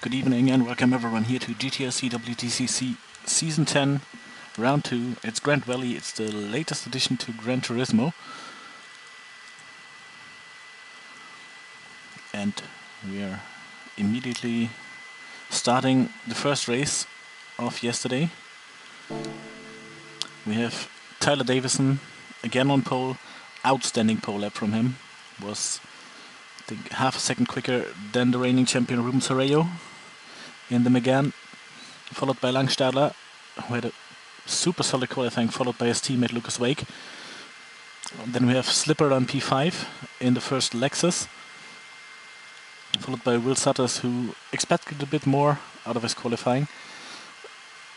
Good evening and welcome everyone here to GTRC WTCC Season 10, Round 2. It's Grand Valley, it's the latest addition to Gran Turismo. And we are immediately starting the first race of yesterday. We have Tyler Davison again on pole. Outstanding pole lap from him. Was, I think, half a second quicker than the reigning champion Ruben Sorrello in the Megane, followed by Langstadler, who had a super solid qualifying, followed by his teammate Lucas Wake. Then we have Slipper on P5 in the first Lexus, followed by Will Sutters, who expected a bit more out of his qualifying.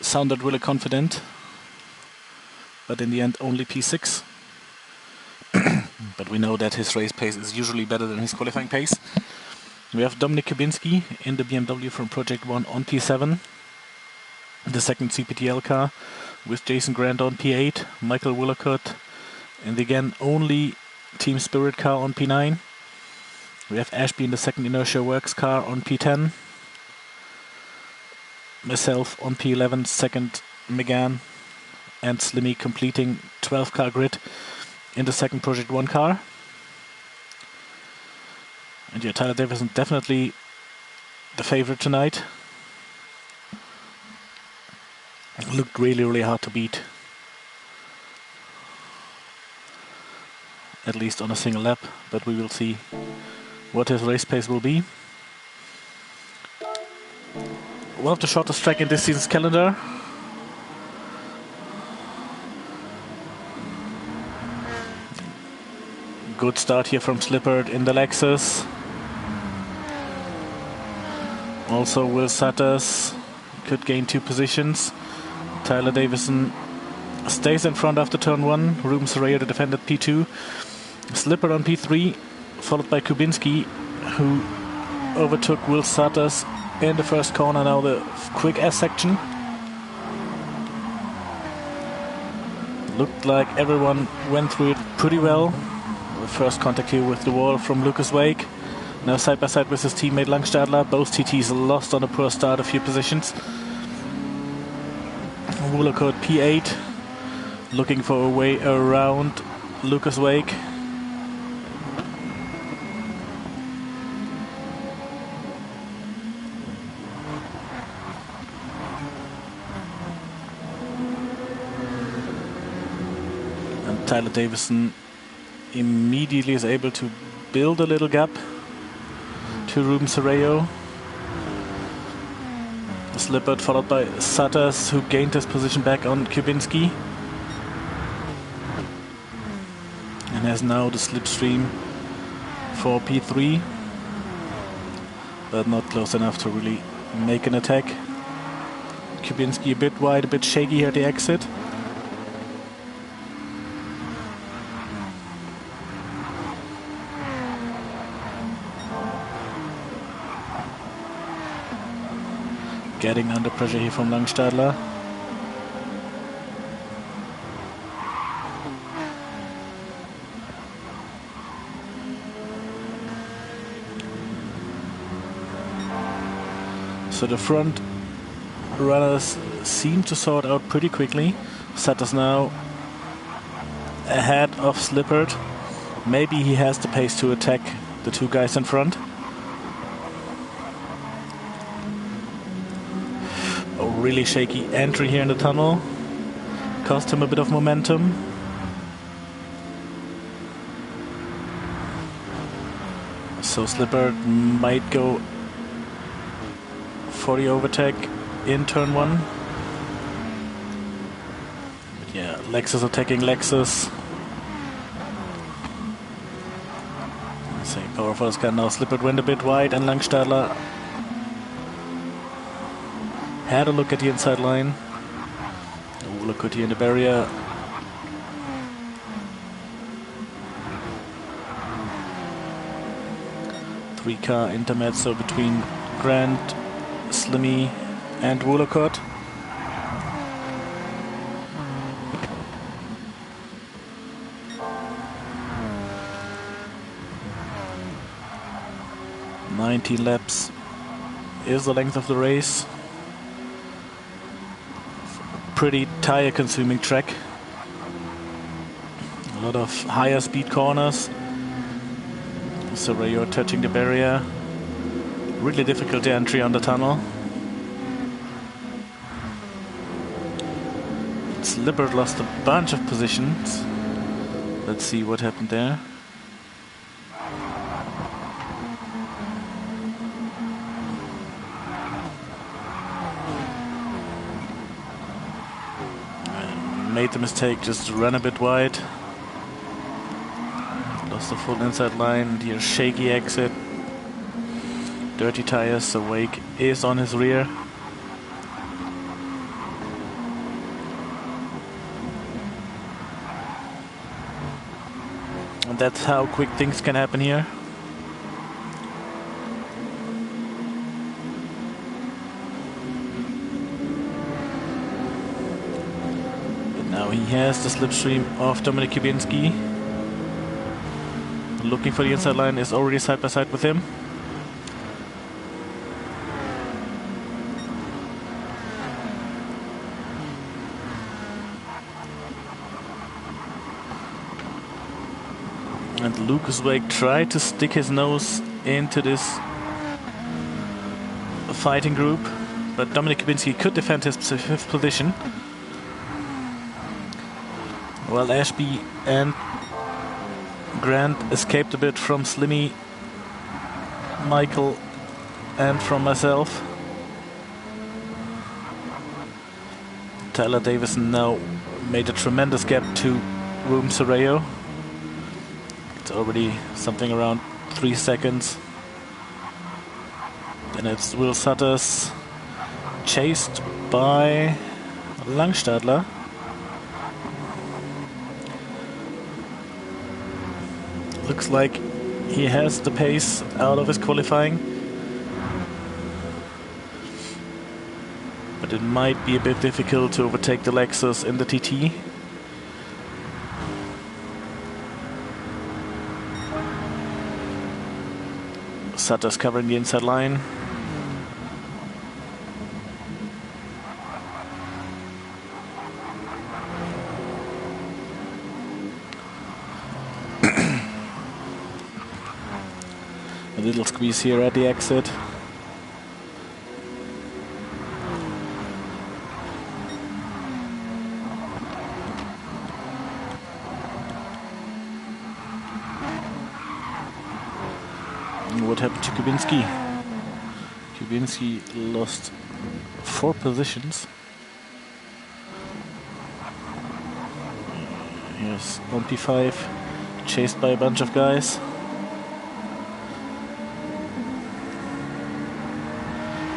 Sounded really confident, but in the end only P6. But we know that his race pace is usually better than his qualifying pace. We have Dominik in the BMW from Project 1 on P7. The second CPTL car with Jason Grant on P8. Michael Willacott in the again only Team Spirit car on P9. We have Ashby in the second Inertia Works car on P10. Myself on P11, second Megane. And Slimmy completing 12 car grid in the second Project 1 car. And yeah, Tyler Davison definitely the favorite tonight. Looked really hard to beat. At least on a single lap, but we will see what his race pace will be. One of the shortest track in this season's calendar. Good start here from Slippert in the Lexus. Also Will Sutters could gain 2 positions. Tyler Davison stays in front after turn 1. Ruben Sorrello to defend at P2. Slipper on P3, followed by Kubinski, who overtook Will Sutters in the first corner. Now the quick S section. Looked like everyone went through it pretty well. The first contact here with the wall from Lucas Wake. Now side by side with his teammate Langstadler. Both TTs lost on a poor start, a few positions. Willacott P8, looking for a way around Lucas Wake. And Tyler Davison immediately is able to build a little gap to Ruben Sorrello. Slippert followed by Sutters, who gained his position back on Kubinski. And has now the slipstream for P3. But not close enough to really make an attack. Kubinski a bit wide, a bit shaky here at the exit. Getting under pressure here from Langstadler. So the front runners seem to sort out pretty quickly. Sutters now ahead of Slippert. Maybe he has the pace to attack the 2 guys in front. Really shaky entry here in the tunnel. Cost him a bit of momentum. So Slipper might go for the overtake in turn 1. But yeah, Lexus attacking Lexus. Same powerful as can now. Slipper went a bit wide and Langstadler had a look at the inside line. Willacott here in the barrier. Three-car intermezzo between Grant, Slimmy and Willacott. "19 laps is the length of the race. Pretty tire consuming track. A lot of higher speed corners. Serraio touching the barrier. Really difficult entry on the tunnel. Lippert lost a bunch of positions. Let's see what happened there. Made the mistake, just run a bit wide. Lost the full inside line. Here, shaky exit. Dirty tires, so Wake is on his rear. And that's how quick things can happen here. And now he has the slipstream of Dominik Kubinski. Looking for the inside line, is already side by side with him. And Lucas Wake tried to stick his nose into this fighting group, but Dominik Kubinski could defend his fifth position. While Ashby and Grant escaped a bit from Slimmy, Michael, and from myself. Tyler Davison now made a tremendous gap to Room Serraio. It's already something around 3 seconds. Then it's Will Sutters, chased by Langstadler. Looks like he has the pace out of his qualifying. But it might be a bit difficult to overtake the Lexus in the TT. Sutters covering the inside line. A little squeeze here at the exit. What happened to Kubinski? Kubinski lost 4 positions. Here's on P5, chased by a bunch of guys.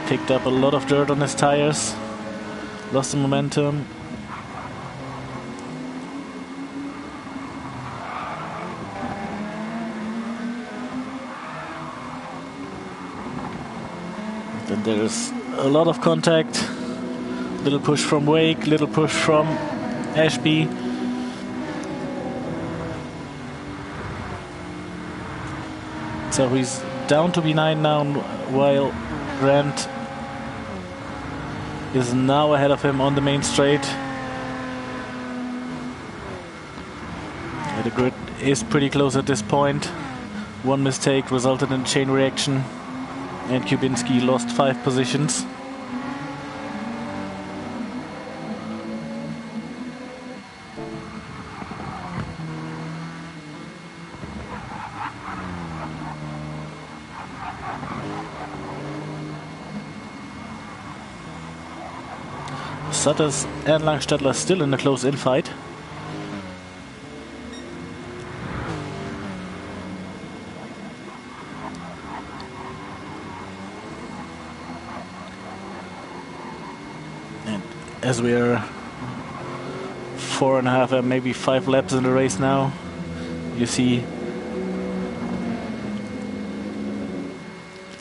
Picked up a lot of dirt on his tires, lost the momentum. Then there's a lot of contact. Little push from Wake, little push from Ashby. So he's down to B9 now, while Grant is now ahead of him on the main straight. The grid is pretty close at this point. One mistake resulted in a chain reaction, and Kubinski lost 5 positions. Sutters and Langstadler still in a close-in fight. And as we are 4.5 and maybe 5 laps in the race now, you see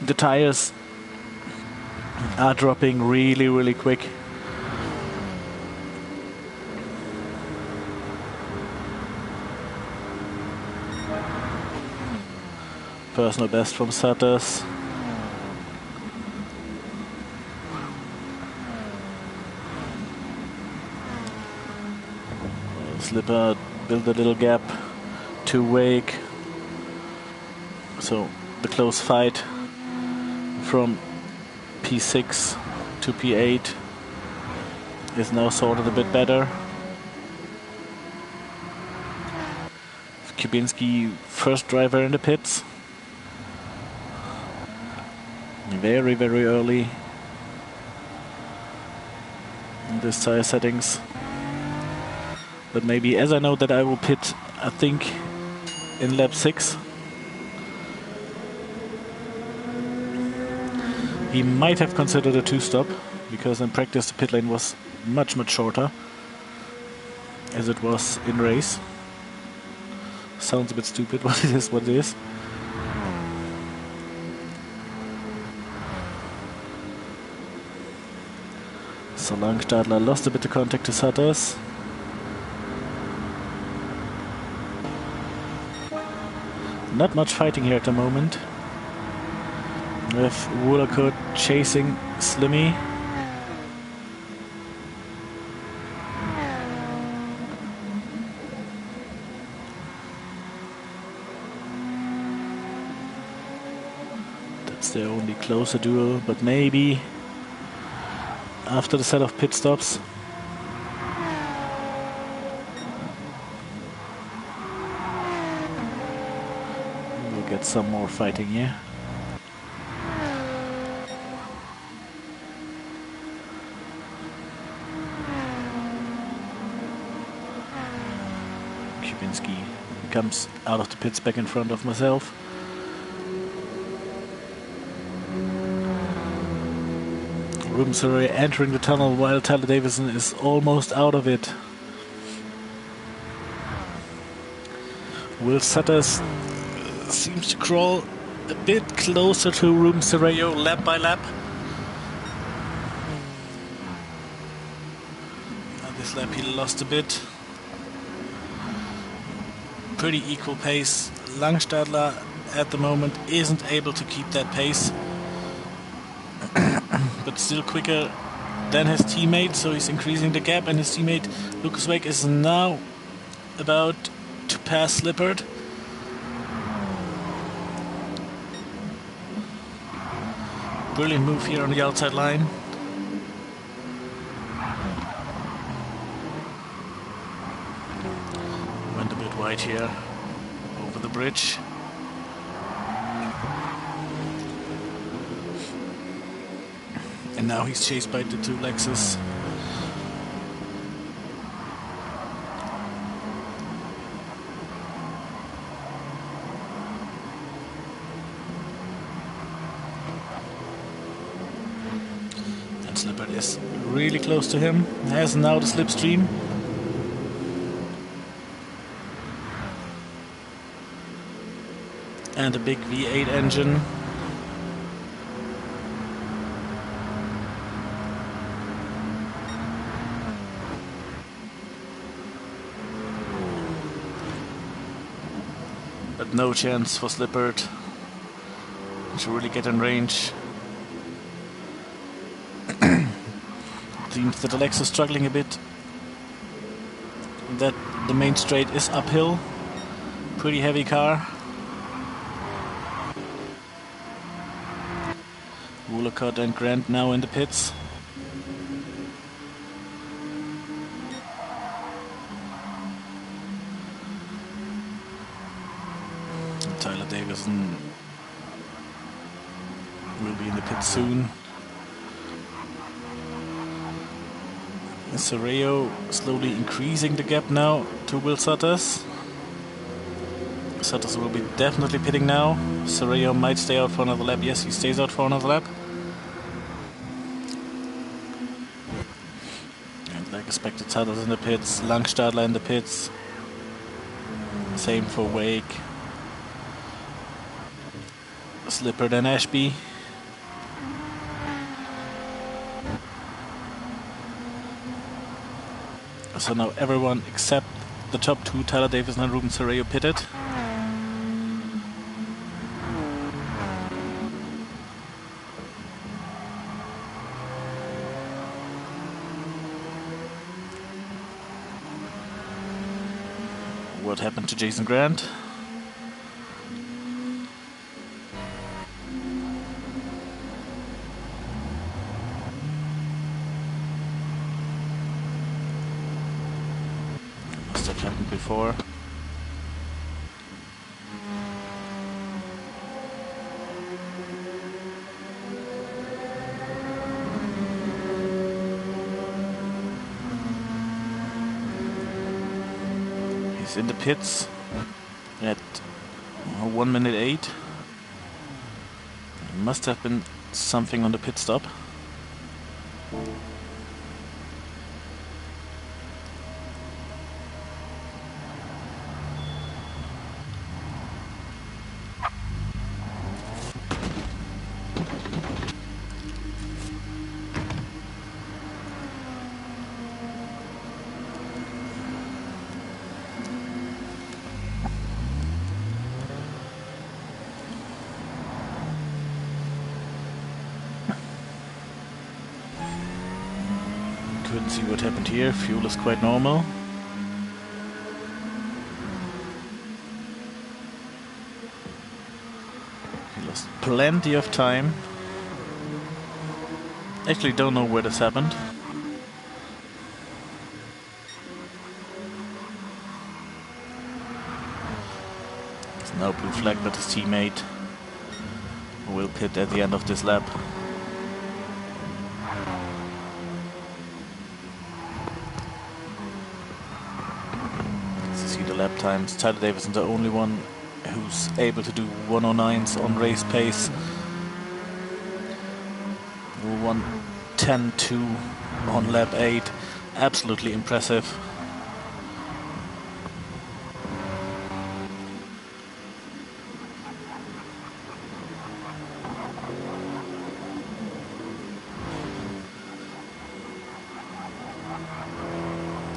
the tires are dropping really, really quick. Personal best from Sutters. Slipper built a little gap to Wake. So the close fight from P6 to P8 is now sorted a bit better. Kubinski, first driver in the pits. Very, very early in this tire settings. But maybe, as I know that I will pit, I think, in lap 6. He might have considered a 2-stop, because in practice the pit lane was much, much shorter, as it was in race. Sounds a bit stupid, but it is what it is. So Langstadler lost a bit of contact to Sutters. Not much fighting here at the moment. With Woolacott chasing Slimmy. That's their only closer duel, but maybe after the set of pit stops we'll get some more fighting here. Kubinski comes out of the pits back in front of myself. Rumsarray entering the tunnel while Tyler Davison is almost out of it. Will Sutters seems to crawl a bit closer to Rumsarray lap by lap. And this lap he lost a bit. Pretty equal pace. Langstadler at the moment isn't able to keep that pace. But still quicker than his teammate, so he's increasing the gap, and his teammate Lucas Wake is now about to pass Slippert. Brilliant move here on the outside line. Went a bit wide here over the bridge. And now he's chased by the two Lexus. And Slippert is really close to him. Has now the slipstream. And a big V8 engine. But no chance for Slippert to really get in range. Seems that the Lexus is struggling a bit. That the main straight is uphill. Pretty heavy car. Woolacott and Grant now in the pits. Tyler Davison will be in the pit soon. Serreo slowly increasing the gap now to Will Sutters. Sutters will be definitely pitting now. Serreo might stay out for another lap. Yes, he stays out for another lap. And like expected, Sutters in the pits, Langstadler in the pits. Same for Wake. Slippert and Ashby. So now everyone except the top two, Tyler Davison and Ruben Serreo, pitted. what happened to Jason Grant. Must have happened before. In the pits at 1 minute 8. Must have been something on the pit stop. Couldn't see what happened here. Fuel is quite normal. He lost plenty of time. Actually don't know where this happened. There's no blue flag, but his teammate will pit at the end of this lap. Lap times. Tyler Davison, the only one who's able to do 109s on race pace. 1:10.2 on lap 8. Absolutely impressive.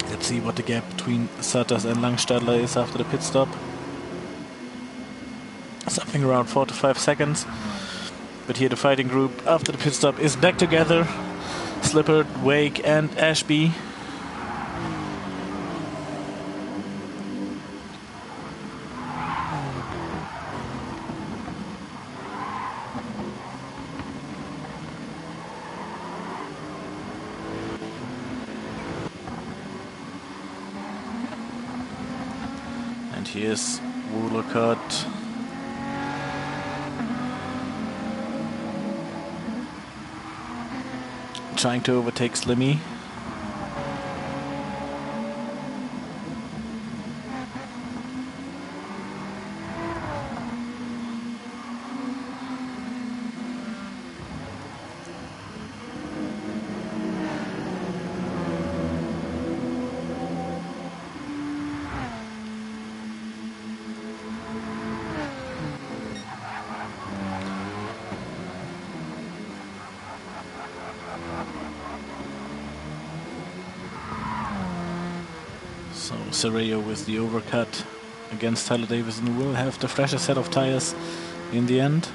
Let's see what the gap between Sutters and Langstadler is after the pit stop. Something around 4 to 5 seconds. But here the fighting group after the pit stop is back together. Slipper, Wake and Ashby. Here's Woolcott. Trying to overtake Slimmy. So Sereo with the overcut against Tyler Davison will have the fresher set of tires in the end.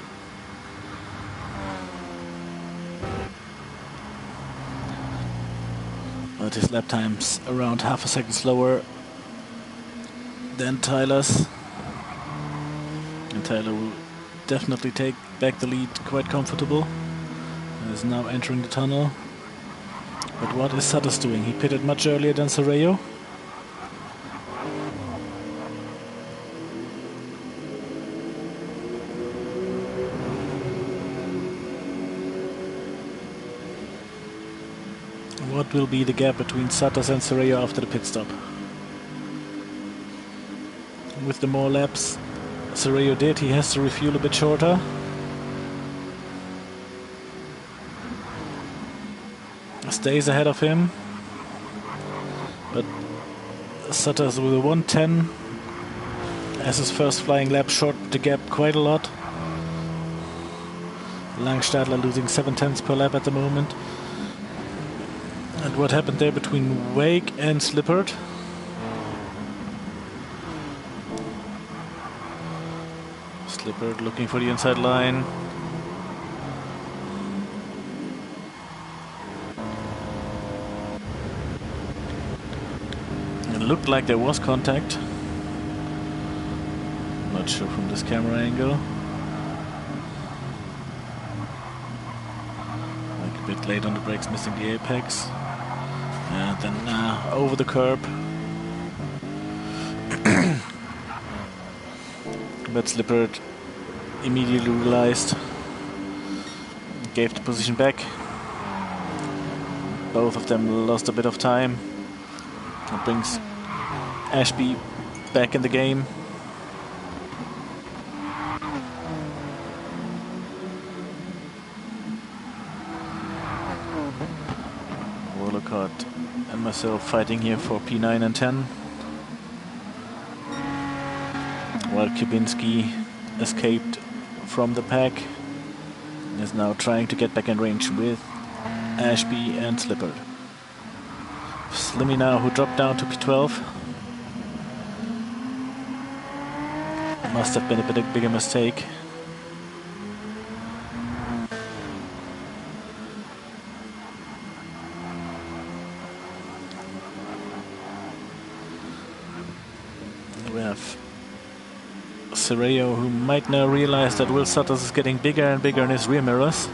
But his lap time's around half a second slower than Tyler's. And Tyler will definitely take back the lead quite comfortable. And is now entering the tunnel. But what is Sutters doing? He pitted much earlier than Sereo. What will be the gap between Sutters and Sereo after the pit stop? With the more laps Sereo did, he has to refuel a bit shorter. Stays ahead of him, but Sutters with a 1:10 as his first flying lap shortened the gap quite a lot. Langstadler losing 7/10 per lap at the moment. And what happened there between Wake and Slippert? Slippert looking for the inside line. It looked like there was contact. not sure from this camera angle. Like a bit late on the brakes, missing the apex. And then over the curb. But Slippert immediately realized, gave the position back. Both of them lost a bit of time. That brings Ashby back in the game. Wolcott and myself fighting here for P9 and 10. While Kubinski escaped from the pack and is now trying to get back in range with Ashby and Slippert. Slimmy now, who dropped down to P12. Must have been a bit bigger mistake. We have Sereo, who might now realize that Will Sutters is getting bigger and bigger in his rear mirrors.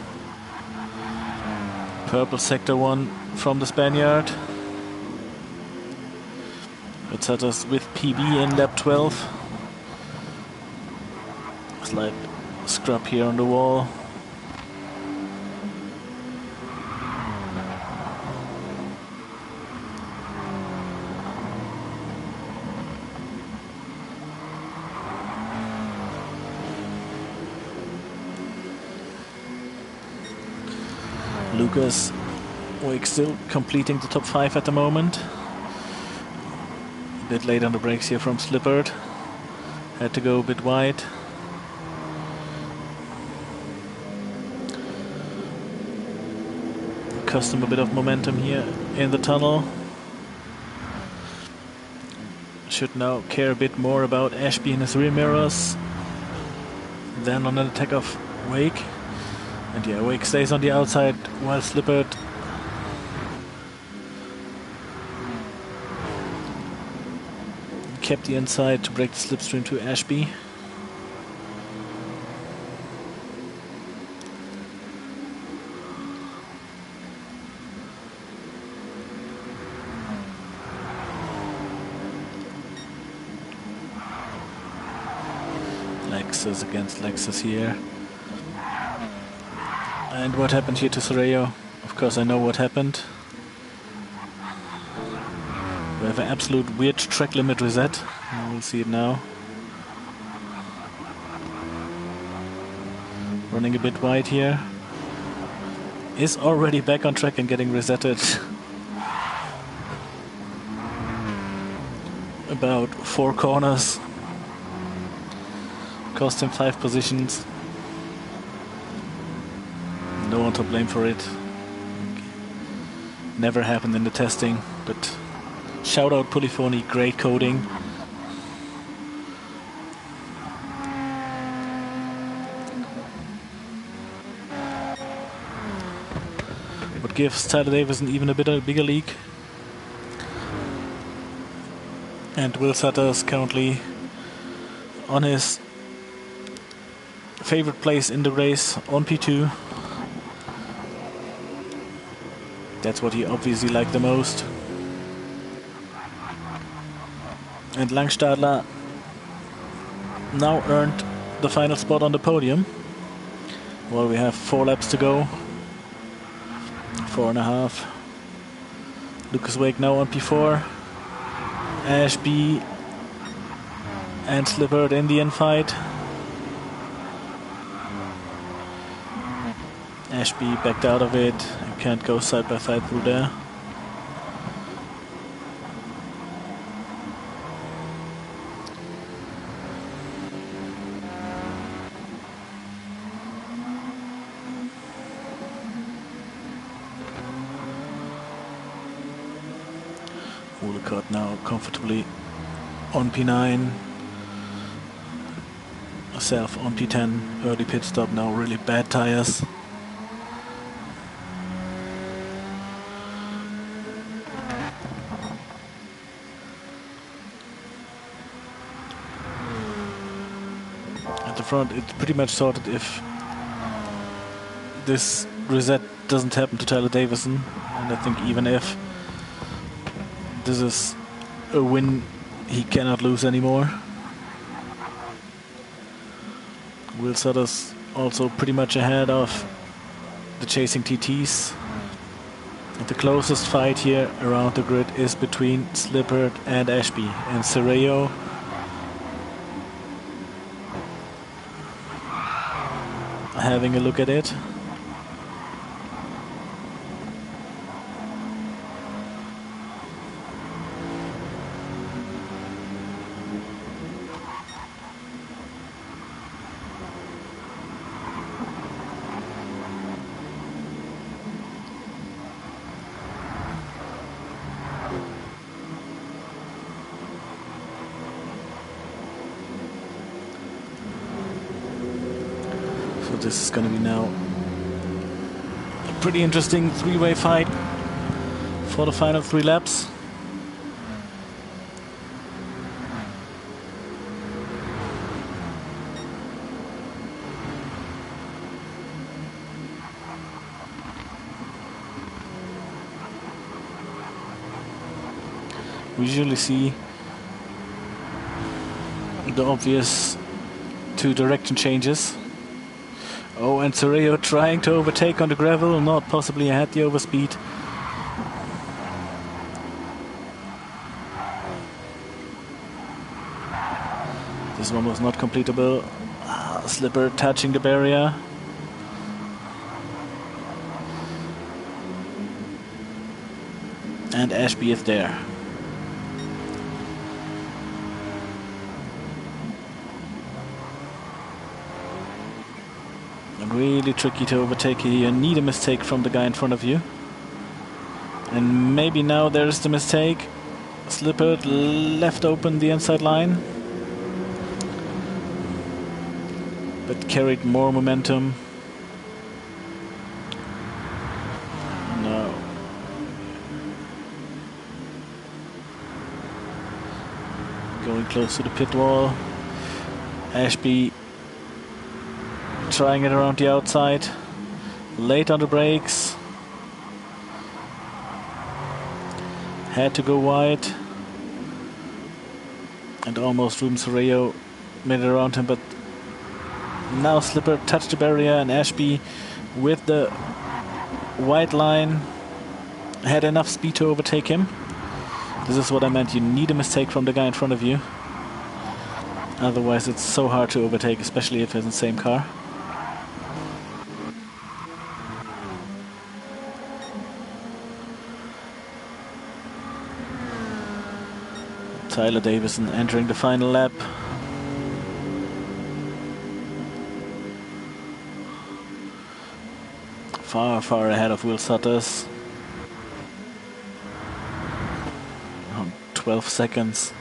Purple sector 1 from the Spaniard. Will Sutters with PB in lap 12. Slight scrub here on the wall. Lucas Wake still completing the top 5 at the moment. A bit late on the brakes here from Slippert. Had to go a bit wide. Cost him a bit of momentum here in the tunnel. Should now care a bit more about Ashby and his rear mirrors than on an attack of Wake. And yeah, Wake stays on the outside while Slippert kept the inside to break the slipstream to Ashby. Lexus against Lexus here. And what happened here to Sereo? Of course I know what happened. We have an absolute weird track limit reset. We'll see it now. Running a bit wide here. Is already back on track and getting resetted. About 4 corners. Cost him 5 positions. No one to blame for it. Never happened in the testing, but shout out Polyphony, great coding. What gives Tyler Davison even a bit of a bigger lead. And Will Sutters currently on his favorite place in the race on P2. That's what he obviously liked the most. And Langstadler now earned the final spot on the podium. Well, we have 4 laps to go. 4.5. Lucas Wake now on P4. Ashby and Slippert in the infight. Ashby backed out of it. Can't go side by side through there. Wolcott now comfortably on P9. Myself on P10. Early pit stop now, really bad tires. front, it's pretty much sorted if this reset doesn't happen to Tyler Davison. And I think even if this is a win he cannot lose anymore. Will Sutter's also pretty much ahead of the chasing TTs. And the closest fight here around the grid is between Slippert and Ashby. And Sereo having a look at it. This is going to be now a pretty interesting three-way fight for the final 3 laps. We usually see the obvious 2 direction changes. Oh, and Sereo trying to overtake on the gravel, not possibly had the overspeed. This one was not completable. Slipper touching the barrier. And Ashby is there. Really tricky to overtake here. You need a mistake from the guy in front of you. And maybe now there's the mistake. Slippert left open the inside line. But carried more momentum. No. Going close to the pit wall. Ashby trying it around the outside, late on the brakes, had to go wide, and almost Ruben Sereo made it around him, but now Slipper touched the barrier, and Ashby with the white line had enough speed to overtake him. This is what I meant, you need a mistake from the guy in front of you, otherwise it's so hard to overtake, especially if it's in the same car. Tyler Davison entering the final lap. Far, far ahead of Will Sutters. 12 seconds.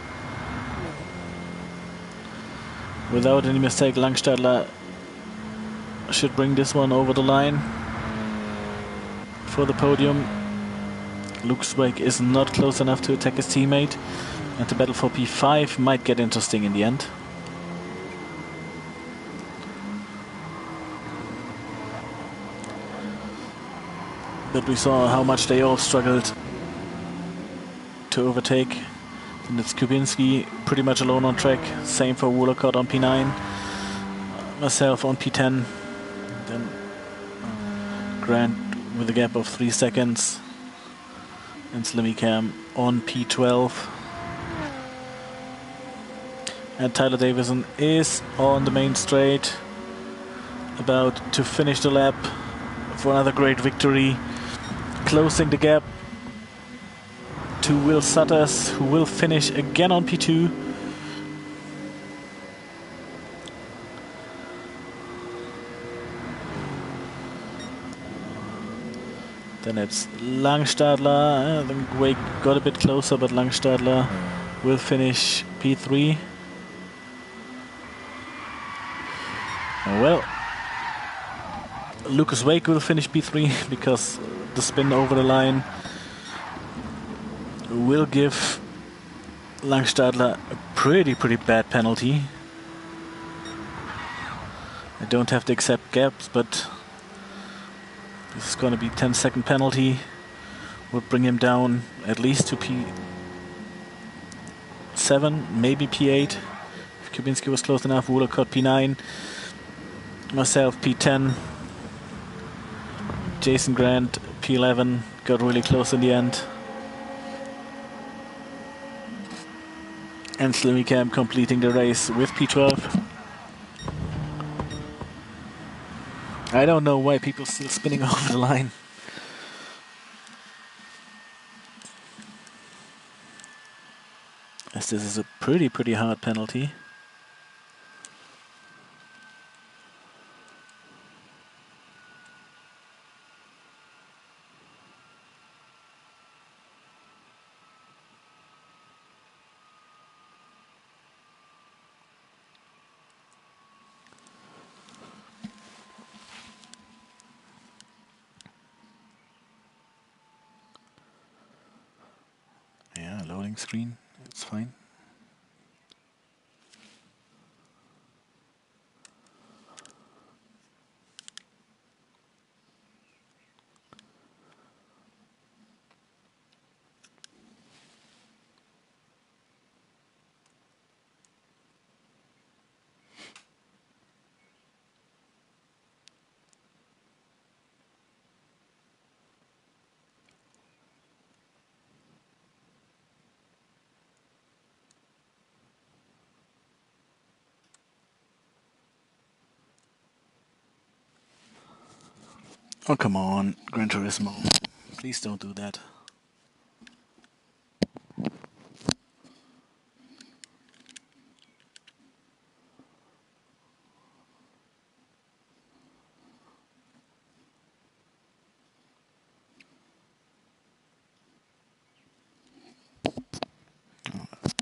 Without any mistake, Langstadler should bring this one over the line for the podium. Luxweg is not close enough to attack his teammate. And the battle for P5 might get interesting in the end. But we saw how much they all struggled to overtake. And it's Kubinski pretty much alone on track. Same for Woolacott on P9. Myself on P10. Then Grant with a gap of 3 seconds. And Slimmy Cam on P12. And Tyler Davison is on the main straight, about to finish the lap for another great victory, closing the gap to Will Sutters, who will finish again on P2. Then it's Langstadler. I think Wake got a bit closer, but Langstadler will finish P3. Well, Lucas Wake will finish P3 because the spin over the line will give Langstadler a pretty bad penalty. I don't have to accept gaps, but this is going to be 10-second penalty. Would bring him down at least to P7, maybe P8. If Kubinski was close enough, Wooler caught P9. Myself P10. Jason Grant P11. Got really close in the end. And Slimmy Camp completing the race with P12. I don't know why people still spinning over the line. As this is a pretty hard penalty. Yeah, loading screen, it's fine. Oh, come on, Gran Turismo. Please don't do that.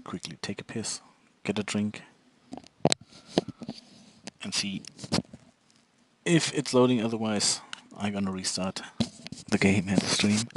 Quickly take a piss, get a drink, and see if it's loading. Otherwise, I'm gonna restart the game and the stream.